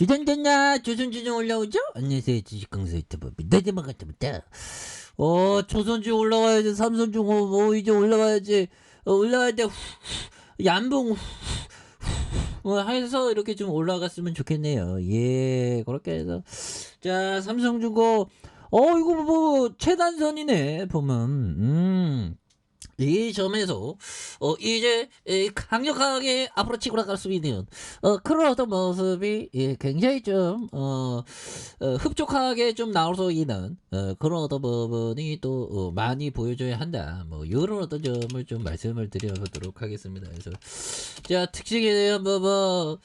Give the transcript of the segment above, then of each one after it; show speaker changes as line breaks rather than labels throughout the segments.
주전됐나? 조선주 좀 올라오죠? 안녕하세요. 주식강사 유튜버 민다지만 같습니다. 조선주 올라와야지. 삼선주 이제 올라와야지. 올라와야 돼. 얌봉 해서 이렇게 좀 올라갔으면 좋겠네요. 예, 그렇게 해서 자, 삼성중고 이거 뭐 최단선이네 보면. 이 점에서 이제 강력하게 앞으로 치고 나갈 수 있는 그런 어떤 모습이 굉장히 좀 흡족하게 좀 나올 수 있는 그런 어떤 부분이 또 많이 보여줘야 한다. 뭐 이런 어떤 점을 좀 말씀을 드려보도록 하겠습니다. 그래서 자, 특징에 대한 부분.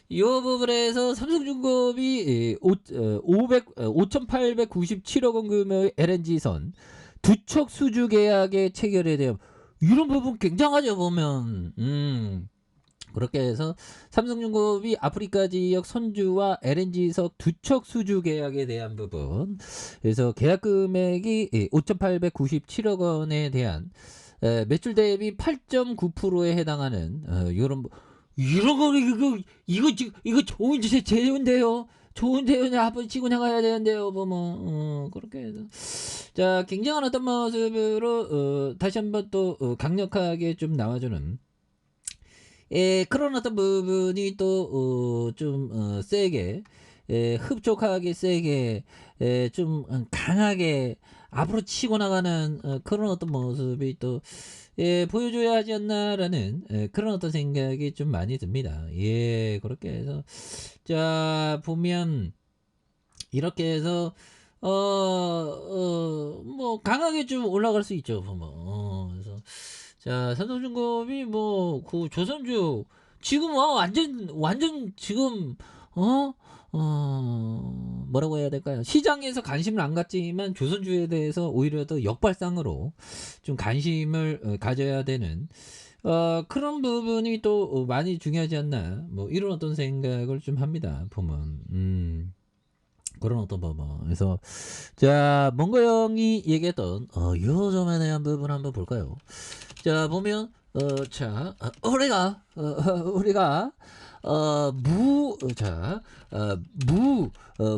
이 부분에서 삼성중공업이 5,897억 원 규모의 LNG선 두 척 수주 계약의 체결에 대한 이런 부분 굉장하죠 보면. 그렇게 해서 삼성중공업이 아프리카 지역 선주와 LNG석 두 척 수주 계약에 대한 부분, 그래서 계약 금액이 5,897억 원에 대한 매출 대비 8.9%에 해당하는 이런 거 이거 좋은 제휴인데요. 좋은데요. 앞으로 치고 나가야 되는데요. 보면 그렇게 해서 자, 굉장한 어떤 모습으로 다시 한번 또 강력하게 좀 나와주는 그런 어떤 부분이 또 좀 세게 흡족하게 세게 좀 강하게 앞으로 치고 나가는 그런 어떤 모습이 또 보여줘야 하지 않나라는 그런 어떤 생각이 좀 많이 듭니다. 예, 그렇게 해서 자, 보면 이렇게 해서 뭐 강하게 좀 올라갈 수 있죠. 보면 그래서 자, 삼성중공업이 뭐 그 조선주 지금 완전 지금 뭐라고 해야 될까요? 시장에서 관심을 안 갖지만 조선주에 대해서 오히려 더 역발상으로 좀 관심을 가져야 되는 그런 부분이 또 많이 중요하지 않나, 뭐 이런 어떤 생각을 좀 합니다. 보면 그런 어떤 부분. 그래서 자, 몽고 형이 얘기했던 요 점에 대한 부분 한번 볼까요? 자, 보면 자, 우리가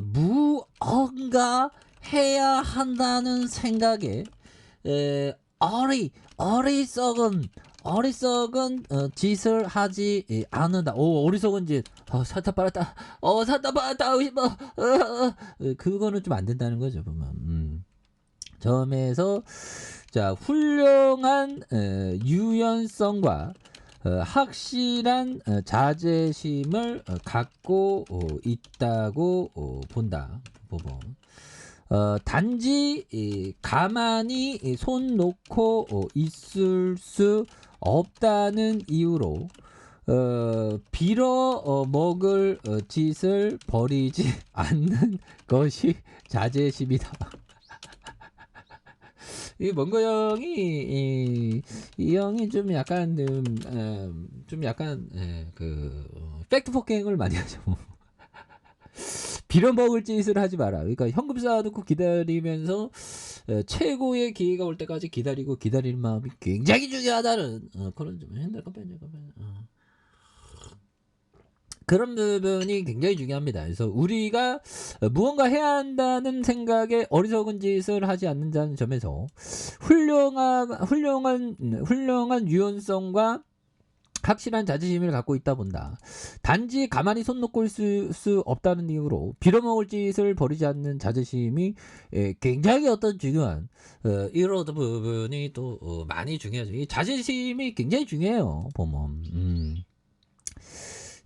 무언가 해야 한다는 생각에 어리석은 짓을 하지 않는다. 어리석은 짓. 사타 빨았다. 그거는 좀 안 된다는 거죠, 보면. 점에서 자, 훌륭한 유연성과 확실한 자제심을 갖고 있다고 본다. 부분. 단지 가만히 손 놓고 있을 수 없다는 이유로 빌어 먹을 짓을 버리지 않는 것이 자제심이다. 이 몽고 형이 이 형이 좀 약간 그 팩트 폭행을 많이 하죠. 빌어먹을 짓을 하지 마라. 그러니까 현금 쌓아놓고 기다리면서 최고의 기회가 올 때까지 기다리는 마음이 굉장히 중요하다는 그런 좀 그런 부분이 굉장히 중요합니다. 그래서 우리가 무언가 해야 한다는 생각에 어리석은 짓을 하지 않는다는 점에서 훌륭한 유연성과 확실한 자존심을 갖고 있다 본다. 단지 가만히 손 놓고 있을 수 없다는 이유로 빌어먹을 짓을 버리지 않는 자존심이 굉장히 어떤 중요한 이런 어떤 부분이 또 많이 중요하죠. 이 자존심이 굉장히 중요해요. 보면.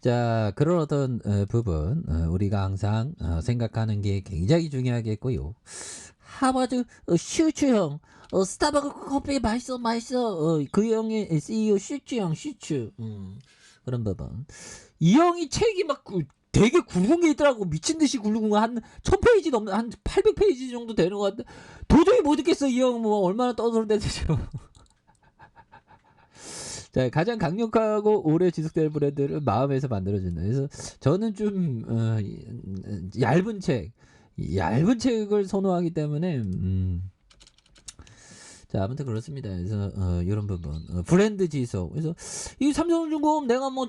자, 그런 어떤 부분 우리가 항상 생각하는 게 굉장히 중요하겠고요. 하버드 슈츠 형, 스타벅스 커피 맛있어. 그 형의 CEO 슈츠. 그런 부분. 이 형이 책이 막 되게 굵은 게 있더라고. 미친 듯이 굵은 거 한 1000페이지 넘는 한 800페이지 정도 되는 것 같아. 도저히 못 읽겠어. 이 형 뭐 얼마나 떠들어대는지. 자, 가장 강력하고 오래 지속될 브랜드를 마음에서 만들어준다. 그래서 저는 좀 얇은 책을 선호하기 때문에 자, 아무튼 그렇습니다. 그래서 이런 부분 브랜드 지속. 그래서 이 삼성중공업 내가 뭐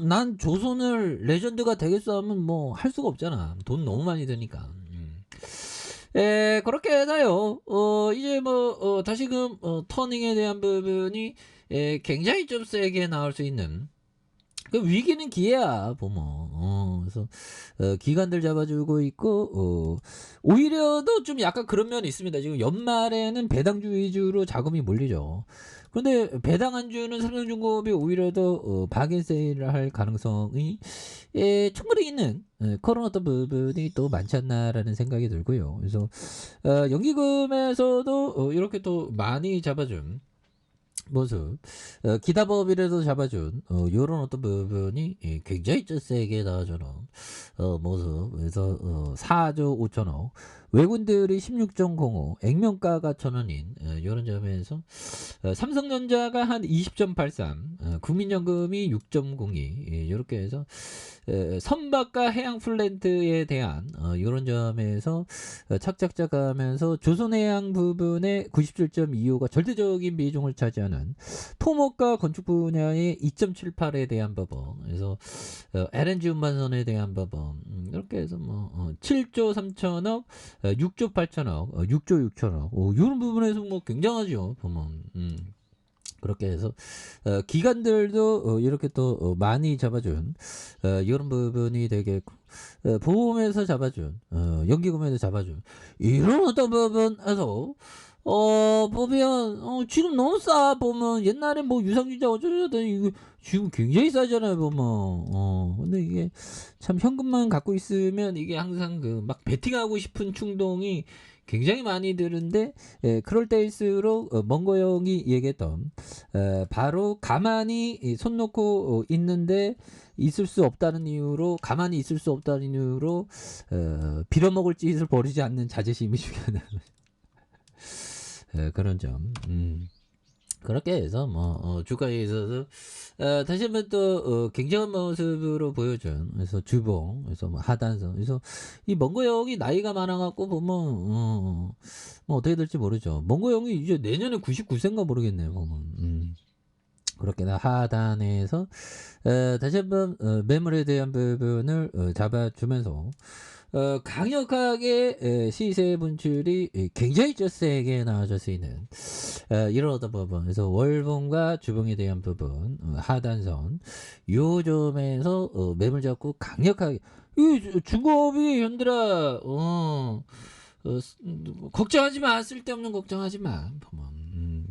난 조선을 레전드가 되겠어 하면 뭐 할 수가 없잖아. 돈 너무 많이 드니까. 그렇게 해서요. 이제 뭐 다시금 터닝에 대한 부분이 굉장히 좀 세게 나올 수 있는 그 위기는 기회야 보면. 그래서 기관들 잡아주고 있고 오히려도 좀 약간 그런 면이 있습니다. 지금 연말에는 배당주 위주로 자금이 몰리죠. 그런데 배당 안주는 삼성중공업이 오히려 더 바겐세일을 할 가능성이 충분히 있는 그런 어떤 부분이 또 많지 않나라는 생각이 들고요. 그래서 연기금에서도 이렇게 또 많이 잡아준 모습, 기타법이라도 잡아준 요런 어떤 부분이 굉장히 좀 세게 나와주는 모습. 그래서 4조 5천억, 외군들이 16.05, 액면가가 1,000원인 요런 점에서 삼성전자가 한 20.83, 국민연금이 6.02, 요렇게 해서 선박과 해양 플랜트에 대한 이런 점에서 착착착 하면서 조선해양 부분의 97.25가 절대적인 비중을 차지하는 토목과 건축 분야의 2.78에 대한 법원, 그래서 LNG 운반선에 대한 법원, 이렇게 해서 뭐 7조 3천억, 6조 8천억, 6조 6천억, 이런 부분에서 뭐 굉장하죠 보면. 그렇게 해서 기관들도 이렇게 또 많이 잡아준 이런 부분이 되겠고, 보험에서 잡아준 연기금에서 잡아준 이런 어떤 부분에서 보면 지금 너무 싸. 보면 옛날에 뭐 유상증자 어쩌저쩌더니 이거 지금 굉장히 싸잖아요 보면. 근데 이게 참 현금만 갖고 있으면 이게 항상 그 막 베팅하고 싶은 충동이 굉장히 많이 드는데, 그럴 때일수록 멍거 형이 얘기했던 바로 가만히 손 놓고 있는데 있을 수 없다는 이유로, 가만히 있을 수 없다는 이유로 빌어먹을 짓을 벌이지 않는 자제심이 중요하다. 그런 점. 그렇게 해서 뭐 주가에 있어서 다시 한번 또 굉장한 모습으로 보여준, 그래서 주봉, 그래서 뭐 하단선, 그래서 이 멍거 형이 나이가 많아갖고 보면 뭐 어떻게 될지 모르죠. 멍거 형이 이제 내년에 99세인가 모르겠네요 보면. 그렇게 하단에서 다시 한번 매물에 대한 부분을 잡아주면서 강력하게 시세 분출이 굉장히 세게 나와줄 수 있는 이런 어떤 부분. 그래서 월봉과 주봉에 대한 부분, 하단선 요 점에서 매물 잡고 강력하게, 이 중공업이 현들아 걱정하지 마. 쓸데없는 걱정하지 마 보면.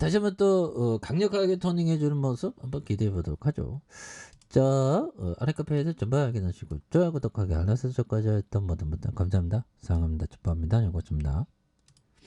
다시 한번 또 강력하게 터닝해주는 모습 한번 기대해 보도록 하죠. 자, 아랫카페에서 전부 확인하시고 좋아요, 구독하기, 알람 설정까지 했던 모든 분들 감사합니다. 사랑합니다. 축복합니다. 고맙습니다.